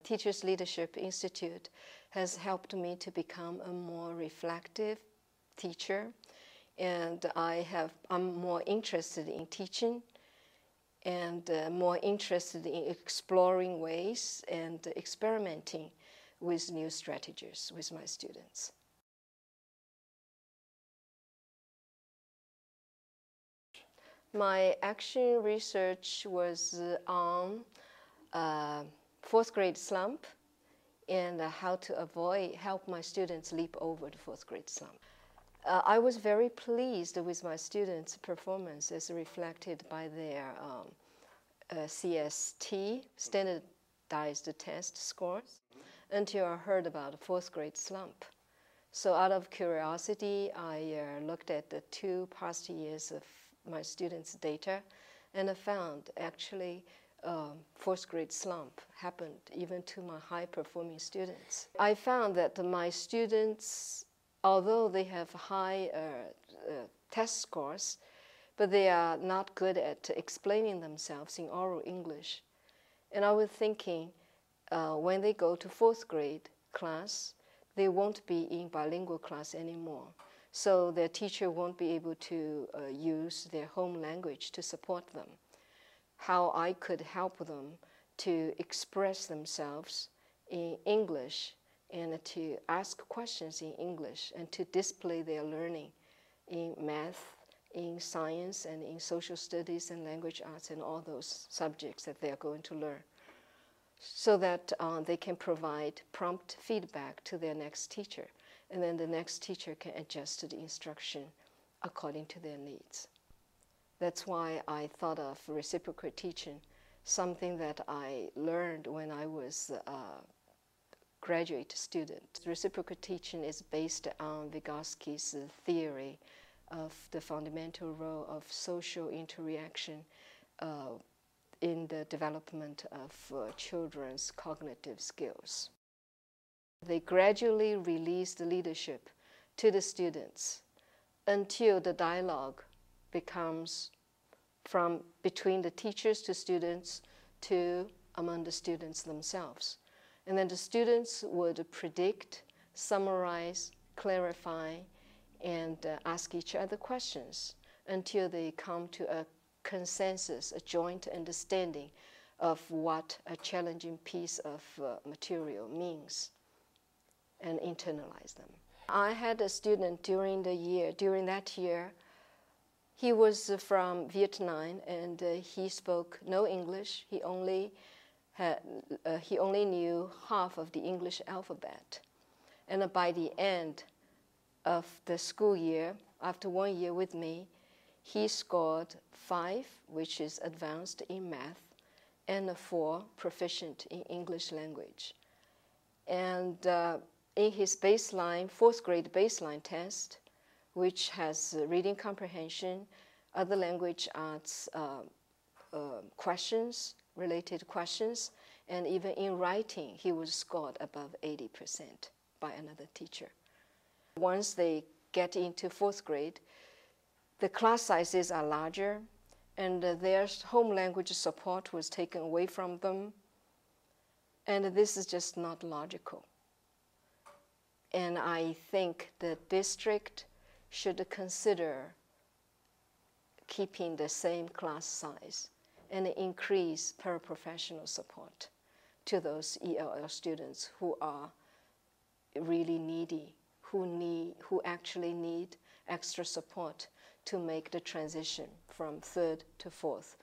Teachers Leadership Institute has helped me to become a more reflective teacher, and I'm more interested in teaching and more interested in exploring ways and experimenting with new strategies with my students. My action research was on fourth grade slump and how to help my students leap over the fourth grade slump. I was very pleased with my students' performance as reflected by their CST, standardized test scores, until I heard about the fourth grade slump. So out of curiosity, I looked at the 2 past years of my students' data, and I found actually fourth grade slump happened even to my high-performing students. I found that my students, although they have high test scores, but they are not good at explaining themselves in oral English. And I was thinking, when they go to fourth grade class, they won't be in bilingual class anymore. So their teacher won't be able to use their home language to support them. How I could help them to express themselves in English and to ask questions in English and to display their learning in math, in science, and in social studies and language arts and all those subjects that they are going to learn, so that they can provide prompt feedback to their next teacher, and then the next teacher can adjust the instruction according to their needs. That's why I thought of reciprocal teaching, something that I learned when I was a graduate student. Reciprocal teaching is based on Vygotsky's theory of the fundamental role of social interaction in the development of children's cognitive skills. They gradually release the leadership to the students until the dialogue becomes from between the teachers to students to among the students themselves. And then the students would predict, summarize, clarify, and ask each other questions until they come to a consensus, a joint understanding of what a challenging piece of material means, and internalize them. I had a student during that year, he was from Vietnam, and he spoke no English. He only knew half of the English alphabet. And by the end of the school year, after 1 year with me, he scored 5, which is advanced in math, and 4, proficient in English language. And in his baseline, 4th grade baseline test, which has reading comprehension, other language arts questions, related questions, and even in writing, he was scored above 80% by another teacher. Once they get into 4th grade, the class sizes are larger, and their home language support was taken away from them, and this is just not logical. And I think the district should consider keeping the same class size and increase paraprofessional support to those ELL students who are really needy, who actually need extra support to make the transition from 3rd to 4th